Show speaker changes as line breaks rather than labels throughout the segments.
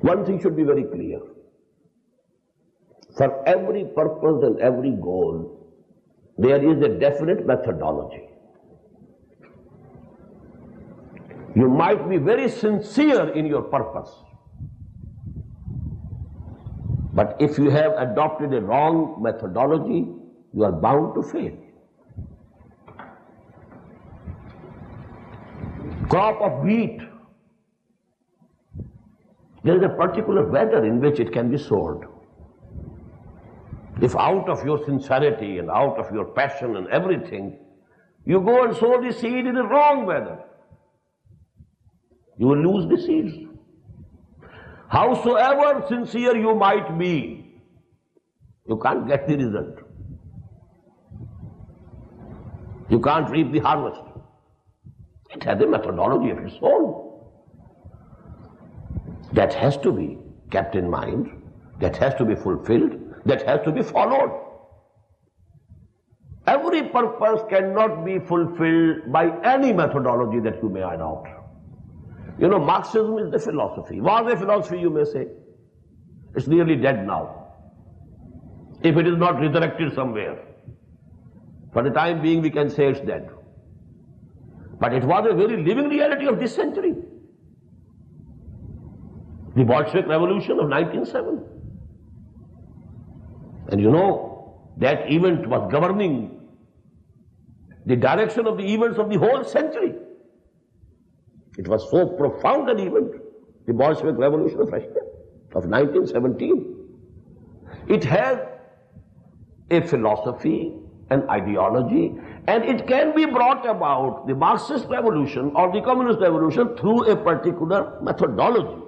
One thing should be very clear. For every purpose and every goal, there is a definite methodology. You might be very sincere in your purpose, but if you have adopted a wrong methodology, you are bound to fail. Crop of wheat, there is a particular weather in which it can be sowed. If out of your sincerity and out of your passion and everything, you go and sow the seed in the wrong weather, you will lose the seeds. Howsoever sincere you might be, you can't get the result. You can't reap the harvest. It has a methodology of its own. That has to be kept in mind, that has to be fulfilled, that has to be followed. Every purpose cannot be fulfilled by any methodology that you may adopt. You know, Marxism is the philosophy. Was a philosophy, you may say. It's nearly dead now. If it is not resurrected somewhere. For the time being, we can say it's dead. But it was a very living reality of this century. The Bolshevik Revolution of 1907. And you know, that event was governing the direction of the events of the whole century. It was so profound an event, the Bolshevik Revolution of Russia of 1917. It has a philosophy, an ideology, and it can be brought about, the Marxist revolution or the communist revolution, through a particular methodology.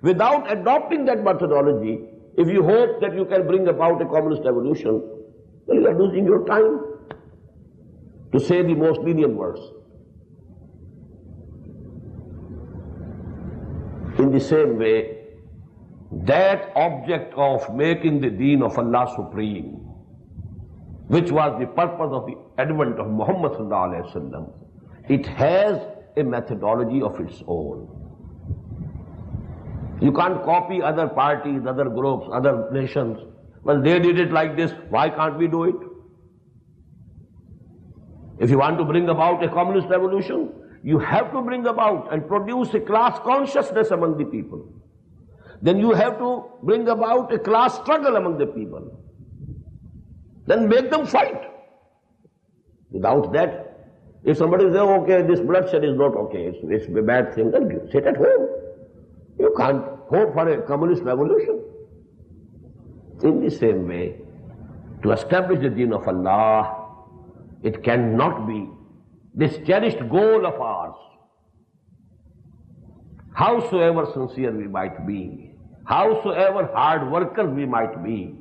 Without adopting that methodology, if you hope that you can bring about a communist revolution, well, you are losing your time, to say the most lenient words. In the same way, that object of making the deen of Allah supreme, which was the purpose of the advent of Muhammad sallallahu alaihi wasallam, it has a methodology of its own. You can't copy other parties, other groups, other nations. Well, they did it like this, why can't we do it? If you want to bring about a communist revolution, you have to bring about and produce a class consciousness among the people. Then you have to bring about a class struggle among the people. Then make them fight. Without that, if somebody says, okay, this bloodshed is not okay, it's a bad thing, then you sit at home. You can't hope for a communist revolution. In the same way, to establish the deen of Allah, it cannot be this cherished goal of ours. Howsoever sincere we might be, howsoever hard workers we might be,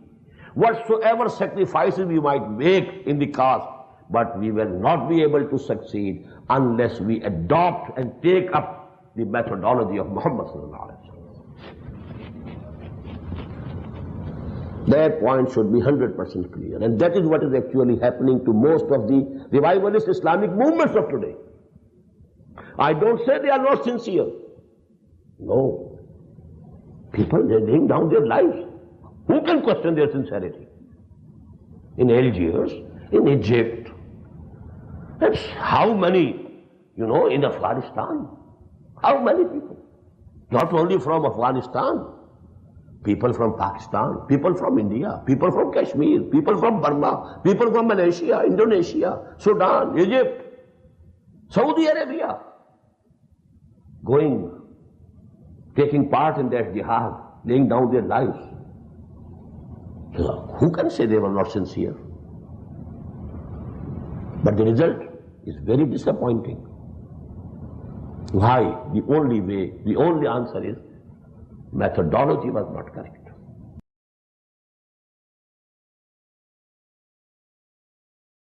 whatsoever sacrifices we might make in the cause, but we will not be able to succeed unless we adopt and take up the methodology of Muhammad sallallahu alaihi wasallam. That point should be 100% clear, and that is what is actually happening to most of the revivalist Islamic movements of today. I don't say they are not sincere. No. People, they are laying down their lives. Who can question their sincerity? In Algiers, in Egypt, that's how many, in Afghanistan. How many people? Not only from Afghanistan, people from Pakistan, people from India, people from Kashmir, people from Burma, people from Malaysia, Indonesia, Sudan, Egypt, Saudi Arabia, taking part in that jihad, laying down their lives. So who can say they were not sincere? But the result is very disappointing. Why? The only answer is methodology was not correct.